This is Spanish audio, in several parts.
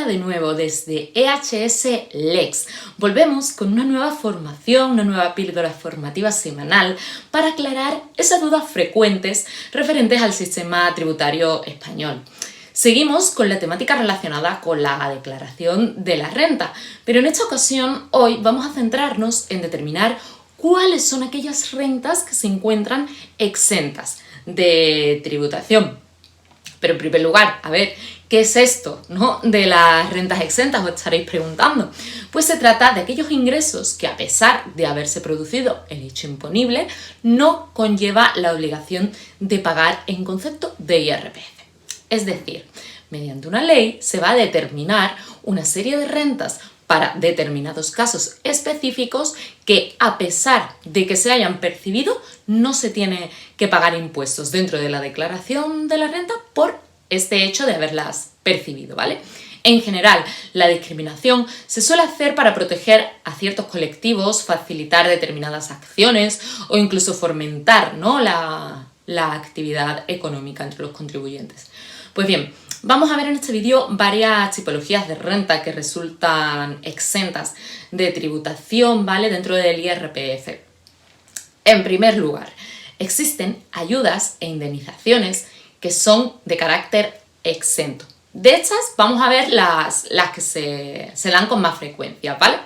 de nuevo desde EHS Lex. Volvemos con una nueva formación, una nueva píldora formativa semanal para aclarar esas dudas frecuentes referentes al sistema tributario español. Seguimos con la temática relacionada con la declaración de la renta, pero en esta ocasión hoy vamos a centrarnos en determinar cuáles son aquellas rentas que se encuentran exentas de tributación. Pero en primer lugar, a ver, ¿qué es esto, no, de las rentas exentas? Os estaréis preguntando. Pues se trata de aquellos ingresos que, a pesar de haberse producido el hecho imponible, no conlleva la obligación de pagar en concepto de IRPF. Es decir, mediante una ley se va a determinar una serie de rentas para determinados casos específicos que, a pesar de que se hayan percibido, no se tiene que pagar impuestos dentro de la declaración de la renta por este hecho de haberlas percibido, ¿vale? En general, la discriminación se suele hacer para proteger a ciertos colectivos, facilitar determinadas acciones o incluso fomentar, ¿no?, la actividad económica entre los contribuyentes. Pues bien, vamos a ver en este vídeo varias tipologías de renta que resultan exentas de tributación, ¿vale?, dentro del IRPF. En primer lugar, existen ayudas e indemnizaciones que son de carácter exento. De estas vamos a ver las que se dan con más frecuencia, ¿vale?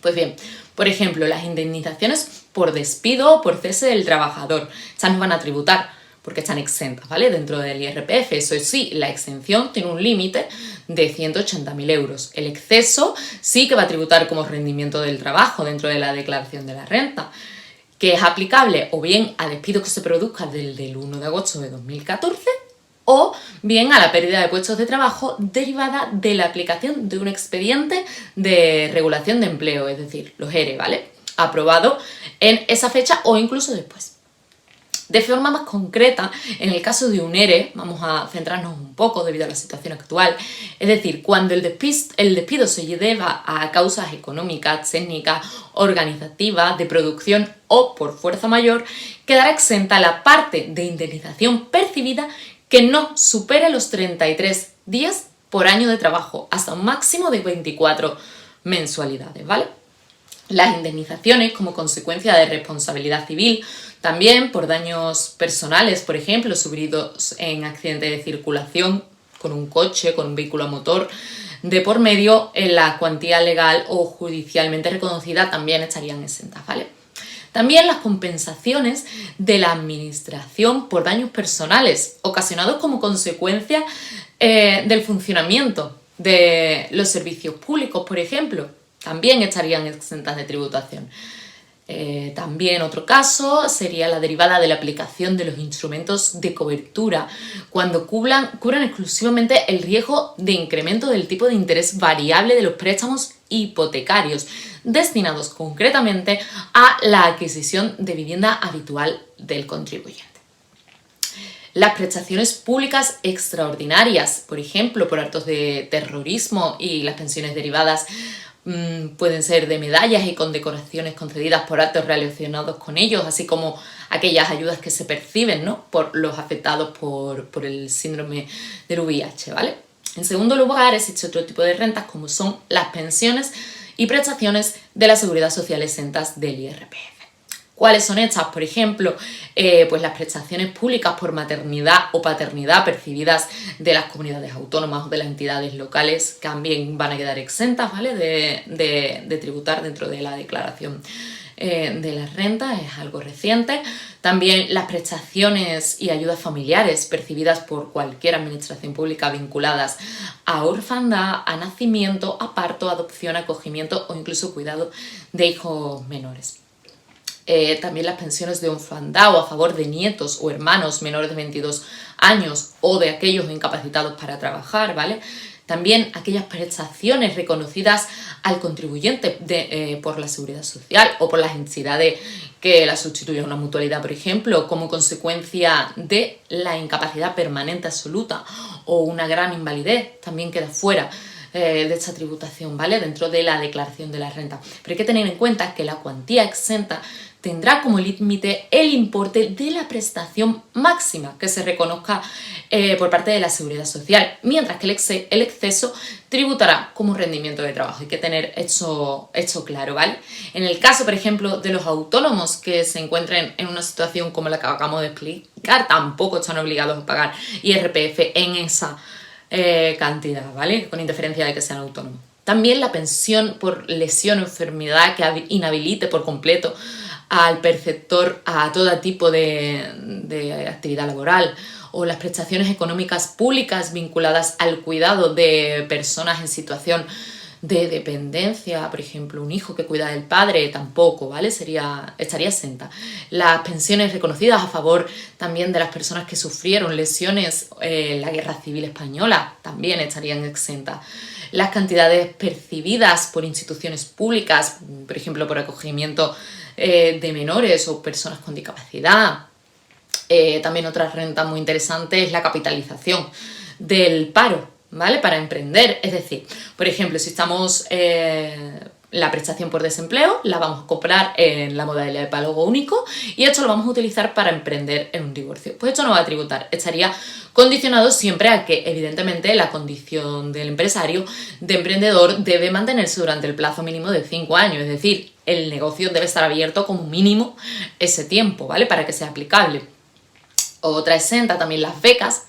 Pues bien, por ejemplo, las indemnizaciones por despido o por cese del trabajador. Estas no van a tributar porque están exentas, ¿vale?, dentro del IRPF. Eso sí, la exención tiene un límite de 180.000 euros. El exceso sí que va a tributar como rendimiento del trabajo dentro de la declaración de la renta, que es aplicable o bien a despidos que se produzcan desde el 1 de agosto de 2014 o bien a la pérdida de puestos de trabajo derivada de la aplicación de un expediente de regulación de empleo, es decir, los ERE, ¿vale?, aprobado en esa fecha o incluso después. De forma más concreta, en el caso de un ERE, vamos a centrarnos un poco debido a la situación actual, es decir, cuando el despido se deba a causas económicas, técnicas, organizativas, de producción o por fuerza mayor, quedará exenta la parte de indemnización percibida que no supere los 33 días por año de trabajo, hasta un máximo de 24 mensualidades, ¿vale? Las indemnizaciones como consecuencia de responsabilidad civil, también por daños personales, por ejemplo, sufridos en accidente de circulación con un coche, con un vehículo a motor, de por medio, en la cuantía legal o judicialmente reconocida también estarían exentas, ¿vale? También las compensaciones de la administración por daños personales ocasionados como consecuencia del funcionamiento de los servicios públicos, por ejemplo, también estarían exentas de tributación. También otro caso sería la derivada de la aplicación de los instrumentos de cobertura cuando cubran exclusivamente el riesgo de incremento del tipo de interés variable de los préstamos hipotecarios destinados concretamente a la adquisición de vivienda habitual del contribuyente. Las prestaciones públicas extraordinarias, por ejemplo, por actos de terrorismo, y las pensiones derivadas pueden ser de medallas y condecoraciones concedidas por actos relacionados con ellos, así como aquellas ayudas que se perciben, ¿no?, por los afectados por el síndrome del VIH, ¿vale? En segundo lugar, existe otro tipo de rentas como son las pensiones y prestaciones de la seguridad social exentas del IRPF. ¿Cuáles son estas? Por ejemplo, pues las prestaciones públicas por maternidad o paternidad percibidas de las comunidades autónomas o de las entidades locales también van a quedar exentas, ¿vale?, de tributar dentro de la declaración de las rentas, es algo reciente. También las prestaciones y ayudas familiares percibidas por cualquier administración pública vinculadas a orfandad, a nacimiento, a parto, adopción, acogimiento o incluso cuidado de hijos menores. También las pensiones de orfandad o a favor de nietos o hermanos menores de 22 años o de aquellos incapacitados para trabajar, ¿vale? También aquellas prestaciones reconocidas al contribuyente por la Seguridad Social o por las entidades que la sustituyen, una mutualidad, por ejemplo, como consecuencia de la incapacidad permanente absoluta o una gran invalidez, también queda fuera de esta tributación, ¿vale?, dentro de la declaración de la renta. Pero hay que tener en cuenta que la cuantía exenta tendrá como límite el importe de la prestación máxima que se reconozca por parte de la Seguridad Social, mientras que el exceso tributará como rendimiento de trabajo. Hay que tener esto claro, ¿vale? En el caso, por ejemplo, de los autónomos que se encuentren en una situación como la que acabamos de explicar, tampoco están obligados a pagar IRPF en esa cantidad, ¿vale? Con independencia de que sean autónomos. También la pensión por lesión o enfermedad que inhabilite por completo al perceptor a todo tipo de actividad laboral, o las prestaciones económicas públicas vinculadas al cuidado de personas en situación de dependencia, por ejemplo, un hijo que cuida del padre, tampoco, ¿vale? Estaría exenta. Las pensiones reconocidas a favor también de las personas que sufrieron lesiones en la Guerra Civil Española también estarían exentas. Las cantidades percibidas por instituciones públicas, por ejemplo, por acogimiento de menores o personas con discapacidad. También otra renta muy interesante es la capitalización del paro, ¿vale? Para emprender, es decir, por ejemplo, si estamos la prestación por desempleo, la vamos a comprar en la modalidad de pago único y esto lo vamos a utilizar para emprender en un divorcio. Pues esto no va a tributar, estaría condicionado siempre a que, evidentemente, la condición del empresario, de emprendedor, debe mantenerse durante el plazo mínimo de 5 años, es decir, el negocio debe estar abierto como mínimo ese tiempo, ¿vale? Para que sea aplicable. Otra exenta también las becas.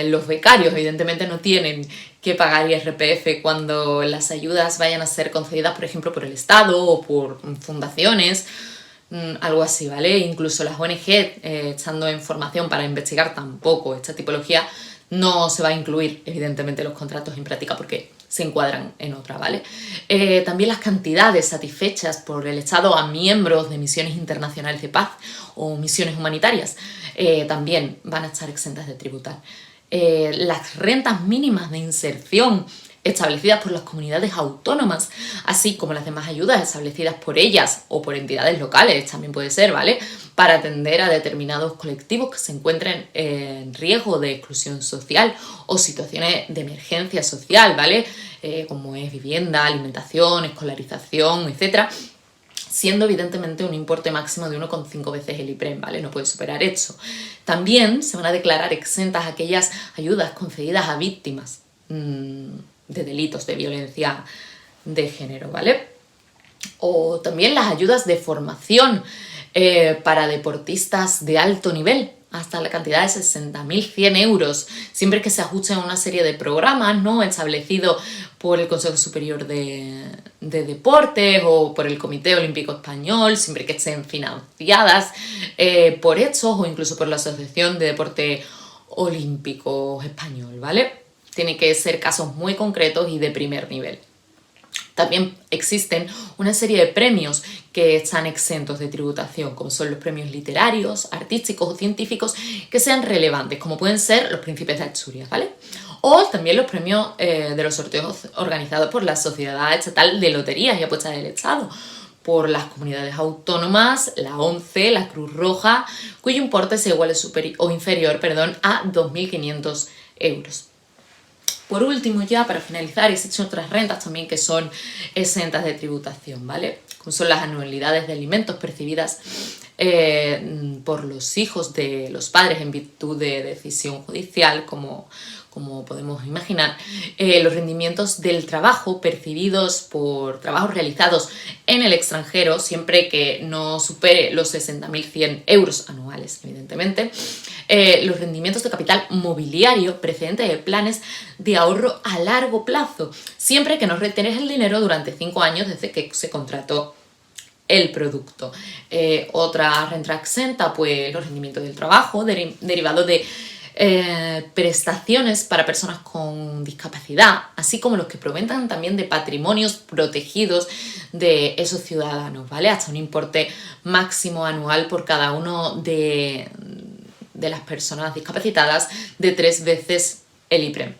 Los becarios evidentemente no tienen que pagar IRPF cuando las ayudas vayan a ser concedidas, por ejemplo, por el Estado o por fundaciones, algo así, ¿vale? Incluso las ONG, estando en formación para investigar tampoco esta tipología, no se va a incluir evidentemente los contratos en práctica porque se encuadran en otra, ¿vale? También las cantidades satisfechas por el Estado a miembros de misiones internacionales de paz o misiones humanitarias también van a estar exentas de tributar. Las rentas mínimas de inserción establecidas por las comunidades autónomas, así como las demás ayudas establecidas por ellas o por entidades locales, también puede ser, ¿vale? Para atender a determinados colectivos que se encuentren en riesgo de exclusión social o situaciones de emergencia social, ¿vale? Como es vivienda, alimentación, escolarización, etcétera, siendo evidentemente un importe máximo de 1,5 veces el IPREM, ¿vale? No puede superar eso. También se van a declarar exentas aquellas ayudas concedidas a víctimas de delitos de violencia de género, ¿vale? O también las ayudas de formación para deportistas de alto nivel, hasta la cantidad de 60.100 euros, siempre que se ajusten a una serie de programas, ¿no? Establecidos por el Consejo Superior de Deportes o por el Comité Olímpico Español, siempre que estén financiadas por estos o incluso por la Asociación de Deporte Olímpico Español, ¿vale? Tiene que ser casos muy concretos y de primer nivel. También existen una serie de premios que están exentos de tributación, como son los premios literarios, artísticos o científicos que sean relevantes, como pueden ser los Príncipes de Asturias, ¿vale? O también los premios de los sorteos organizados por la Sociedad Estatal de Loterías y Apuestas del Estado, por las comunidades autónomas, la ONCE, la Cruz Roja, cuyo importe sea igual o inferior a 2.500 euros. Por último, ya para finalizar, existen otras rentas también que son exentas de tributación, ¿vale? Como son las anualidades de alimentos percibidas por los hijos de los padres en virtud de decisión judicial, como podemos imaginar, los rendimientos del trabajo percibidos por trabajos realizados en el extranjero, siempre que no supere los 60.100 euros anuales, evidentemente, los rendimientos de capital mobiliario precedentes de planes de ahorro a largo plazo, siempre que no retenes el dinero durante 5 años desde que se contrató el producto. Otra renta exenta, pues los rendimientos del trabajo derivados de prestaciones para personas con discapacidad, así como los que provengan también de patrimonios protegidos de esos ciudadanos, ¿vale? Hasta un importe máximo anual por cada uno de las personas discapacitadas de 3 veces el IPREM.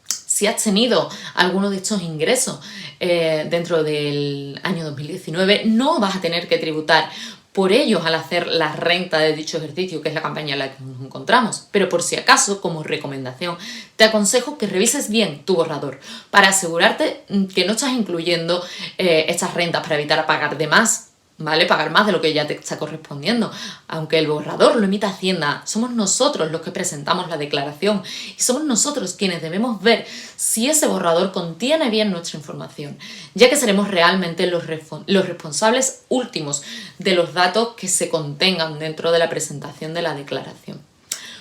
Si has tenido alguno de estos ingresos dentro del año 2019, no vas a tener que tributar por ellos al hacer la renta de dicho ejercicio, que es la campaña en la que nos encontramos. Pero por si acaso, como recomendación, te aconsejo que revises bien tu borrador para asegurarte que no estás incluyendo estas rentas para evitar pagar de más ¿vale? Pagar más de lo que ya te está correspondiendo. Aunque el borrador lo emita Hacienda, somos nosotros los que presentamos la declaración y somos nosotros quienes debemos ver si ese borrador contiene bien nuestra información, ya que seremos realmente los responsables últimos de los datos que se contengan dentro de la presentación de la declaración.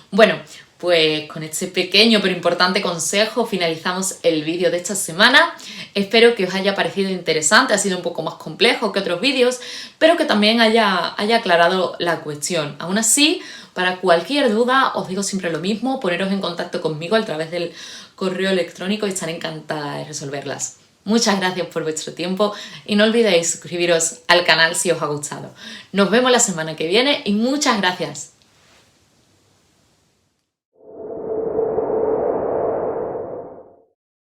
Bueno, pues con este pequeño pero importante consejo finalizamos el vídeo de esta semana. Espero que os haya parecido interesante, ha sido un poco más complejo que otros vídeos, pero que también haya aclarado la cuestión. Aún así, para cualquier duda, os digo siempre lo mismo, poneros en contacto conmigo a través del correo electrónico y estaré encantada de resolverlas. Muchas gracias por vuestro tiempo y no olvidéis suscribiros al canal si os ha gustado. Nos vemos la semana que viene y muchas gracias.